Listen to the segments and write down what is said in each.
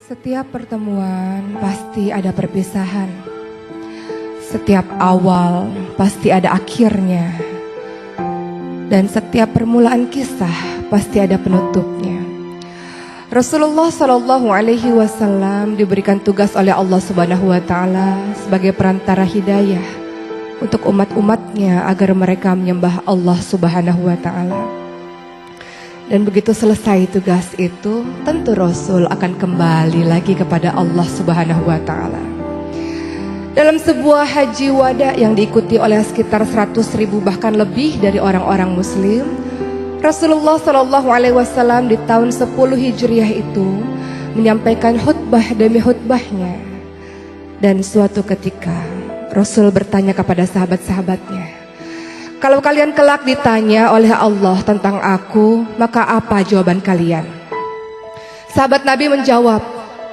Setiap pertemuan pasti ada perpisahan. Setiap awal pasti ada akhirnya. Dan setiap permulaan kisah pasti ada penutupnya. Rasulullah SAW diberikan tugas oleh Allah Subhanahu wa Ta'ala sebagai perantara hidayah untuk umat-umatnya agar mereka menyembah Allah Subhanahu wa Ta'ala. Dan begitu selesai tugas itu, tentu Rasul akan kembali lagi kepada Allah Subhanahu wa Ta'ala. Dalam sebuah haji wada yang diikuti oleh sekitar 100.000 bahkan lebih dari orang-orang muslim, Rasulullah SAW di tahun 10 Hijriah itu menyampaikan khutbah demi khutbahnya. Dan suatu ketika Rasul bertanya kepada sahabat-sahabatnya, "Kalau kalian kelak ditanya oleh Allah tentang aku, maka apa jawaban kalian?" Sahabat Nabi menjawab,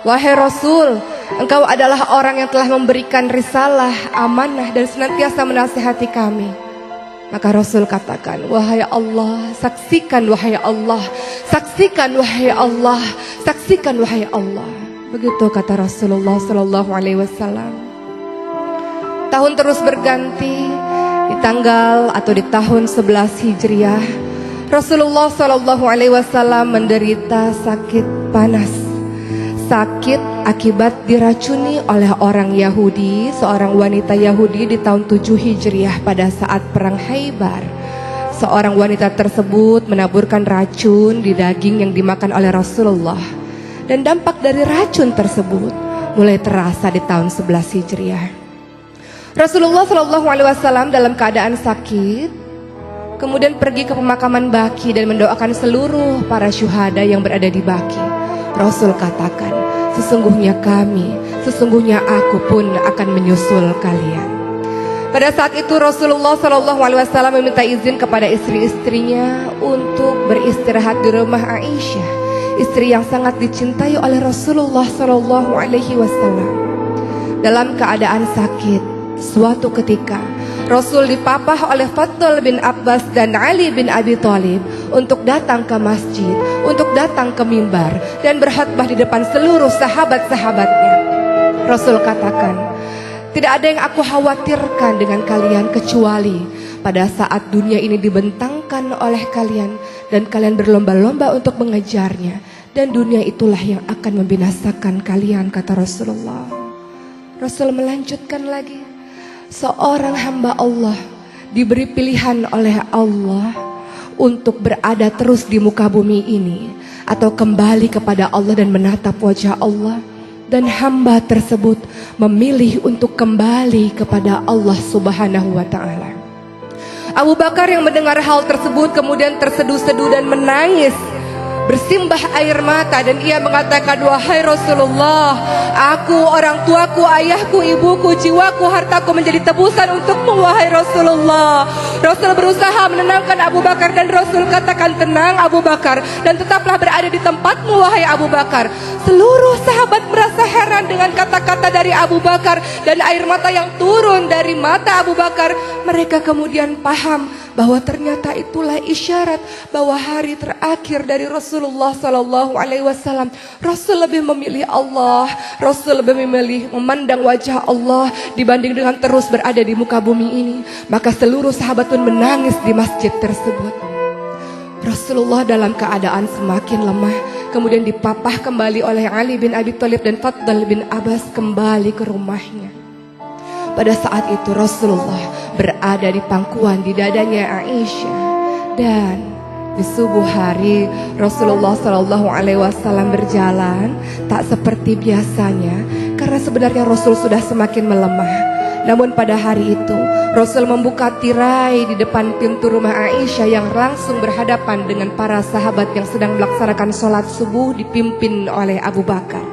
"Wahai Rasul, engkau adalah orang yang telah memberikan risalah, amanah dan senantiasa menasihati kami." Maka Rasul katakan, "Wahai Allah, saksikan wahai Allah, saksikan wahai Allah, saksikan wahai Allah." Begitu kata Rasulullah SAW. Tahun terus berganti. Di tanggal atau di tahun 11 Hijriah, Rasulullah SAW menderita sakit panas. Sakit akibat diracuni oleh orang Yahudi, seorang wanita Yahudi di tahun 7 Hijriah pada saat perang Khaybar. Seorang wanita tersebut menaburkan racun di daging yang dimakan oleh Rasulullah. Dan dampak dari racun tersebut mulai terasa di tahun 11 Hijriah. Rasulullah SAW dalam keadaan sakit, kemudian pergi ke pemakaman Baqi dan mendoakan seluruh para syuhada yang berada di Baqi. Rasul katakan, sesungguhnya aku pun akan menyusul kalian. Pada saat itu Rasulullah SAW meminta izin kepada istri-istrinya untuk beristirahat di rumah Aisyah, istri yang sangat dicintai oleh Rasulullah SAW. Dalam keadaan sakit, suatu ketika Rasul dipapah oleh Fadl bin Abbas dan Ali bin Abi Thalib untuk datang ke masjid, untuk datang ke mimbar dan berkhutbah di depan seluruh sahabat-sahabatnya. Rasul katakan, "Tidak ada yang aku khawatirkan dengan kalian kecuali pada saat dunia ini dibentangkan oleh kalian dan kalian berlomba-lomba untuk mengejarnya, dan dunia itulah yang akan membinasakan kalian," kata Rasulullah. Rasul melanjutkan lagi, seorang hamba Allah diberi pilihan oleh Allah untuk berada terus di muka bumi ini atau kembali kepada Allah dan menatap wajah Allah, dan hamba tersebut memilih untuk kembali kepada Allah Subhanahu wa Ta'ala. Abu Bakar yang mendengar hal tersebut kemudian terseduh-seduh dan menangis, bersimbah air mata, dan ia mengatakan, "Wahai Rasulullah, aku, orang tuaku, ayahku, ibuku, jiwaku, hartaku menjadi tebusan untukmu, wahai Rasulullah." Rasul berusaha menenangkan Abu Bakar dan Rasul katakan, "Tenang Abu Bakar, dan tetaplah berada di tempatmu, wahai Abu Bakar." Seluruh sahabat merasa heran dengan kata-kata dari Abu Bakar dan air mata yang turun dari mata Abu Bakar. Mereka kemudian paham bahwa ternyata itulah isyarat bahwa hari terakhir dari Rasulullah SAW. Rasul lebih memilih Allah, Rasul lebih memilih memandang wajah Allah dibanding dengan terus berada di muka bumi ini. Maka seluruh sahabat pun menangis di masjid tersebut. Rasulullah dalam keadaan semakin lemah kemudian dipapah kembali oleh Ali bin Abi Thalib dan Fadl bin Abbas kembali ke rumahnya. Pada saat itu Rasulullah berada di pangkuan di dadanya Aisyah, dan di subuh hari Rasulullah SAW berjalan tak seperti biasanya karena sebenarnya Rasul sudah semakin melemah. Namun pada hari itu Rasul membuka tirai di depan pintu rumah Aisyah yang langsung berhadapan dengan para sahabat yang sedang melaksanakan sholat subuh dipimpin oleh Abu Bakar.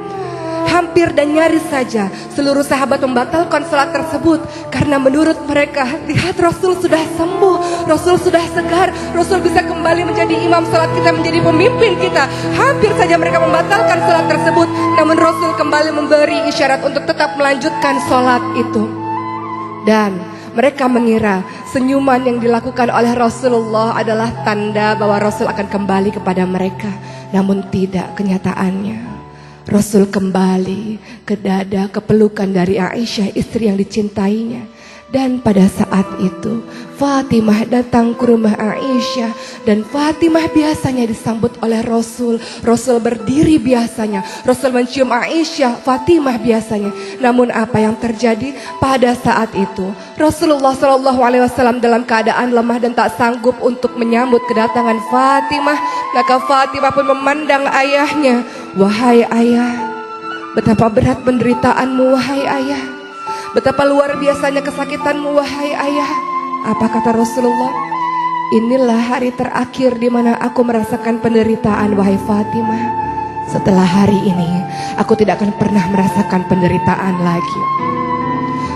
Hampir dan nyaris saja seluruh sahabat membatalkan salat tersebut karena menurut mereka, lihat Rasul sudah sembuh, Rasul sudah segar, Rasul bisa kembali menjadi imam salat kita, menjadi pemimpin kita. Hampir saja mereka membatalkan salat tersebut, namun Rasul kembali memberi isyarat untuk tetap melanjutkan salat itu. Dan mereka mengira senyuman yang dilakukan oleh Rasulullah adalah tanda bahwa Rasul akan kembali kepada mereka. Namun tidak, kenyataannya Rasul kembali ke dada, ke pelukan dari Aisyah, istri yang dicintainya. Dan pada saat itu Fatimah datang ke rumah Aisyah, dan Fatimah biasanya disambut oleh Rasul. Rasul berdiri biasanya, Rasul mencium Aisyah, Fatimah biasanya. Namun apa yang terjadi pada saat itu? Rasulullah SAW dalam keadaan lemah dan tak sanggup untuk menyambut kedatangan Fatimah. Maka Fatimah pun memandang ayahnya. Wahai ayah, betapa berat penderitaanmu wahai ayah. Betapa luar biasanya kesakitanmu wahai ayah. Apa kata Rasulullah? Inilah hari terakhir di mana aku merasakan penderitaan wahai Fatimah. Setelah hari ini aku tidak akan pernah merasakan penderitaan lagi.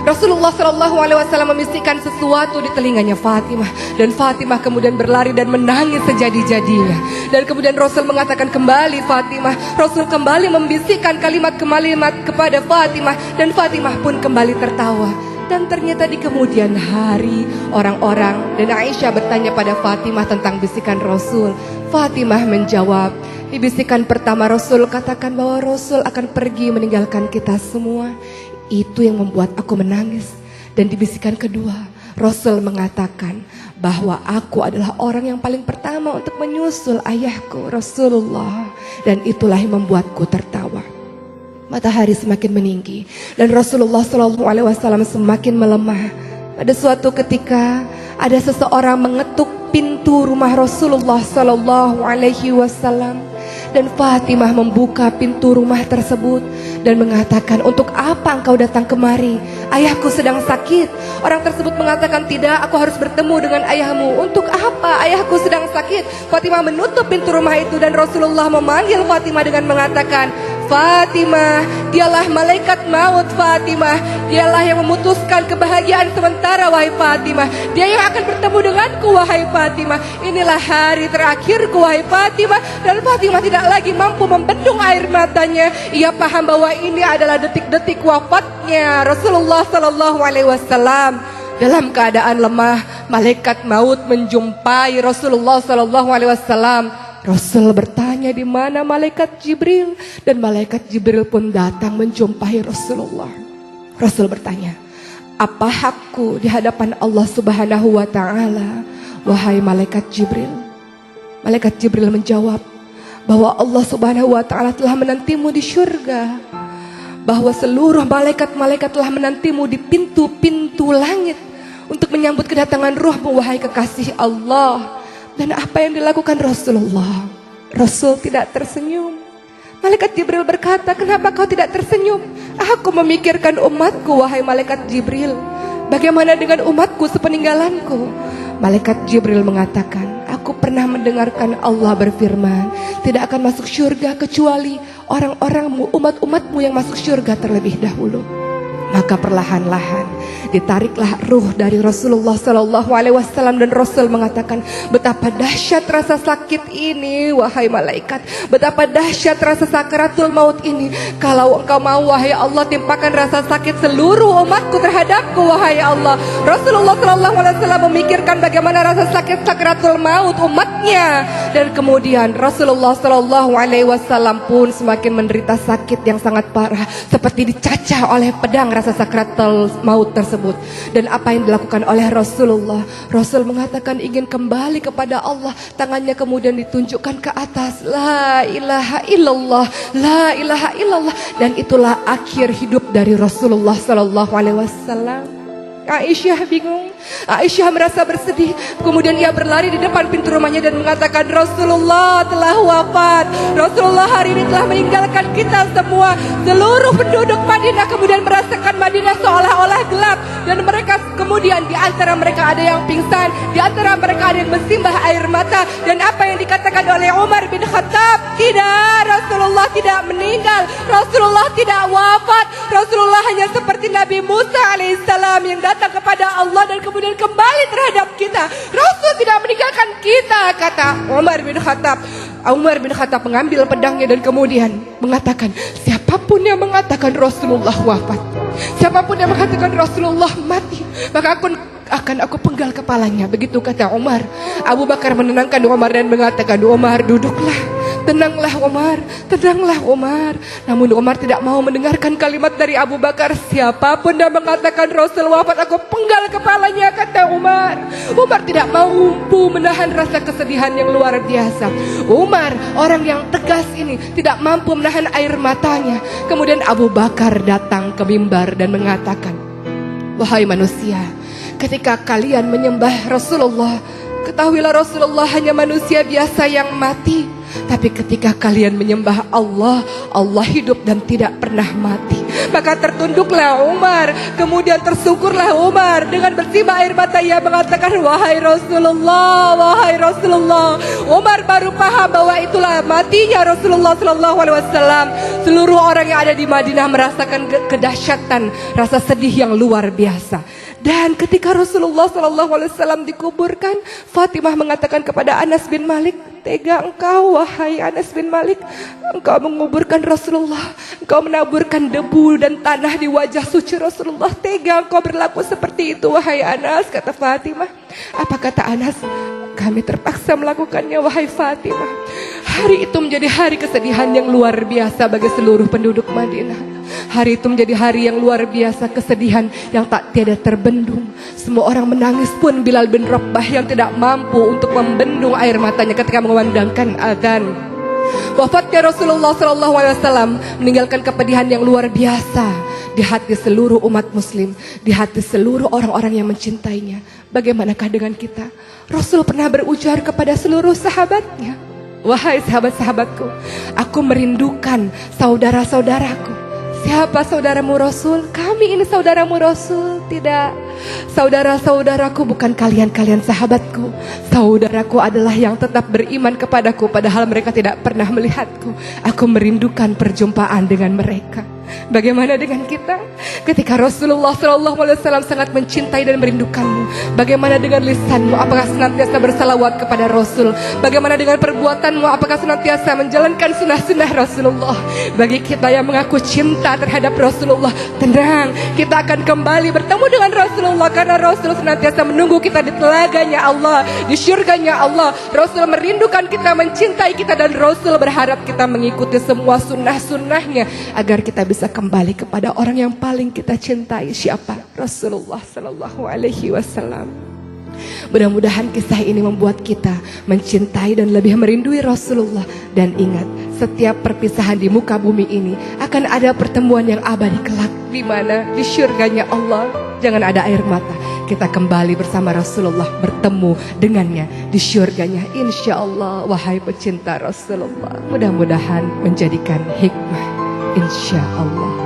Rasulullah SAW membisikkan sesuatu di telinganya Fatimah, dan Fatimah kemudian berlari dan menangis sejadi-jadinya. Dan kemudian Rasul mengatakan, kembali Fatimah. Rasul kembali membisikkan kalimat-kalimat kepada Fatimah, dan Fatimah pun kembali tertawa. Dan ternyata di kemudian hari orang-orang dan Aisyah bertanya pada Fatimah tentang bisikan Rasul. Fatimah menjawab, di bisikan pertama Rasul katakan bahwa Rasul akan pergi meninggalkan kita semua. Itu yang membuat aku menangis. Dan di bisikan kedua Rasul mengatakan bahwa aku adalah orang yang paling pertama untuk menyusul ayahku Rasulullah. Dan itulah yang membuatku tertawa. Matahari semakin meninggi dan Rasulullah SAW semakin melemah. Pada suatu ketika ada seseorang mengetuk pintu rumah Rasulullah SAW, dan Fatimah membuka pintu rumah tersebut dan mengatakan, untuk apa engkau datang kemari? Ayahku sedang sakit. Orang tersebut mengatakan, tidak, aku harus bertemu dengan ayahmu. Untuk apa? Ayahku sedang sakit. Fatimah menutup pintu rumah itu dan Rasulullah memanggil Fatimah dengan mengatakan, Fatimah, dialah malaikat maut Fatimah. Dialah yang memutuskan kebahagiaan sementara wahai Fatimah. Dia yang akan bertemu denganku wahai Fatimah. Inilah hari terakhirku wahai Fatimah. Dan Fatimah tidak lagi mampu membendung air matanya. Ia paham bahwa ini adalah detik-detik wafatnya Rasulullah SAW. Dalam keadaan lemah, malaikat maut menjumpai Rasulullah SAW. Rasul bertanya, di mana malaikat Jibril? Dan malaikat Jibril pun datang menjumpai Rasulullah. Rasul bertanya, apa hakku di hadapan Allah Subhanahu wa Ta'ala, wahai malaikat Jibril? Malaikat Jibril menjawab bahwa Allah Subhanahu wa Ta'ala telah menantimu di surga, bahwa seluruh malaikat-malaikat telah menantimu di pintu-pintu langit untuk menyambut kedatangan ruhmu wahai kekasih Allah. Dan apa yang dilakukan Rasulullah? Rasul tidak tersenyum. Malaikat Jibril berkata, kenapa kau tidak tersenyum? Aku memikirkan umatku wahai malaikat Jibril. Bagaimana dengan umatku sepeninggalanku? Malaikat Jibril mengatakan, aku pernah mendengarkan Allah berfirman, tidak akan masuk surga kecuali orang-orangmu, umat-umatmu yang masuk surga terlebih dahulu. Maka perlahan-lahan ditariklah ruh dari Rasulullah SAW, dan Rasul mengatakan, betapa dahsyat rasa sakit ini wahai malaikat, betapa dahsyat rasa sakaratul maut ini. Kalau engkau mau wahai Allah, timpakan rasa sakit seluruh umatku terhadapku wahai Allah. Rasulullah SAW memikirkan bagaimana rasa sakit sakaratul maut umatnya, dan kemudian Rasulullah SAW pun semakin menderita sakit yang sangat parah, seperti dicacah oleh pedang rasa sakratul maut tersebut. Dan apa yang dilakukan oleh Rasulullah? Rasul mengatakan ingin kembali kepada Allah. Tangannya kemudian ditunjukkan ke atas, la ilaha illallah, la ilaha illallah. Dan itulah akhir hidup dari Rasulullah SAW. Aisyah bingung, Aisyah merasa bersedih. Kemudian ia berlari di depan pintu rumahnya dan mengatakan, Rasulullah telah wafat. Rasulullah hari ini telah meninggalkan kita semua. Seluruh penduduk Madinah kemudian merasakan Madinah seolah-olah gelap. Dan mereka kemudian, di antara mereka ada yang pingsan, di antara mereka ada yang bersimbah air mata. Dan apa yang dikatakan oleh Umar bin Khattab, tidak, Rasulullah tidak meninggal, Rasulullah tidak wafat. Rasulullah hanya seperti Nabi Musa alaihissalam yang datang kepada Allah dan kemudian kembali terhadap kita. Rasul tidak meninggalkan kita, kata Umar bin Khattab. Umar bin Khattab mengambil pedangnya dan kemudian mengatakan, siapapun yang mengatakan Rasulullah wafat, siapapun yang mengatakan Rasulullah mati, maka akan aku penggal kepalanya. Begitu kata Umar. Abu Bakar menenangkan Umar dan mengatakan, Umar, duduklah. tenanglah Umar, tenanglah Umar. Namun Umar tidak mau mendengarkan kalimat dari Abu Bakar. Siapapun yang mengatakan Rasul wafat, aku penggal kepalanya, kata Umar. Umar tidak mampu menahan rasa kesedihan yang luar biasa. Umar, orang yang tegas ini, tidak mampu menahan air matanya. Kemudian Abu Bakar datang ke mimbar dan mengatakan, wahai manusia, ketika kalian menyembah Rasulullah, ketahuilah Rasulullah hanya manusia biasa yang mati. Tapi ketika kalian menyembah Allah, Allah hidup dan tidak pernah mati. Maka tertunduklah Umar, kemudian tersungkurlah Umar dengan bersimbah air mata. Ia mengatakan, wahai Rasulullah, wahai Rasulullah. Umar baru paham bahwa itulah matinya Rasulullah SAW. Seluruh orang yang ada di Madinah merasakan kedahsyatan, rasa sedih yang luar biasa. Dan ketika Rasulullah SAW dikuburkan, Fatimah mengatakan kepada Anas bin Malik, tega engkau wahai Anas bin Malik, engkau menguburkan Rasulullah, engkau menaburkan debu dan tanah di wajah suci Rasulullah. Tega engkau berlaku seperti itu wahai Anas, kata Fatimah. Apa kata Anas? Kami terpaksa melakukannya wahai Fatimah. Hari itu menjadi hari kesedihan yang luar biasa bagi seluruh penduduk Madinah. Hari itu menjadi hari yang luar biasa, kesedihan yang tak tiada terbendung. Semua orang menangis, pun Bilal bin Rabah yang tidak mampu untuk membendung air matanya ketika mengumandangkan azan. Wafatnya Rasulullah SAW meninggalkan kepedihan yang luar biasa di hati seluruh umat muslim, di hati seluruh orang-orang yang mencintainya. Bagaimanakah dengan kita? Rasul pernah berujar kepada seluruh sahabatnya, wahai sahabat-sahabatku, aku merindukan saudara-saudaraku. Siapa saudaramu Rasul? Kami ini saudaramu Rasul. Tidak, saudara-saudaraku bukan kalian-kalian sahabatku. Saudaraku adalah yang tetap beriman kepadaku padahal mereka tidak pernah melihatku. Aku merindukan perjumpaan dengan mereka. Bagaimana dengan kita? Ketika Rasulullah SAW sangat mencintai dan merindukanmu, bagaimana dengan lisanmu? Apakah senantiasa bersalawat kepada Rasul? Bagaimana dengan perbuatanmu? Apakah senantiasa menjalankan sunnah-sunnah Rasulullah? Bagi kita yang mengaku cinta terhadap Rasulullah, tenang, kita akan kembali bertemu dengan Rasulullah, karena Rasul senantiasa menunggu kita di telaganya Allah, di syurganya Allah. Rasul merindukan kita, mencintai kita, dan Rasul berharap kita mengikuti semua sunnah-sunnahnya agar kita bisa kembali kepada orang yang paling kita cintai. Siapa? Rasulullah Sallallahu Alaihi Wasallam. Mudah-mudahan kisah ini membuat kita mencintai dan lebih merindui Rasulullah. Dan ingat, setiap perpisahan di muka bumi ini akan ada pertemuan yang abadi kelak, di mana? Di syurganya Allah. Jangan ada air mata. Kita kembali bersama Rasulullah, bertemu dengannya di syurganya, insya Allah. Wahai pecinta Rasulullah, mudah-mudahan menjadikan hikmah, insya Allah.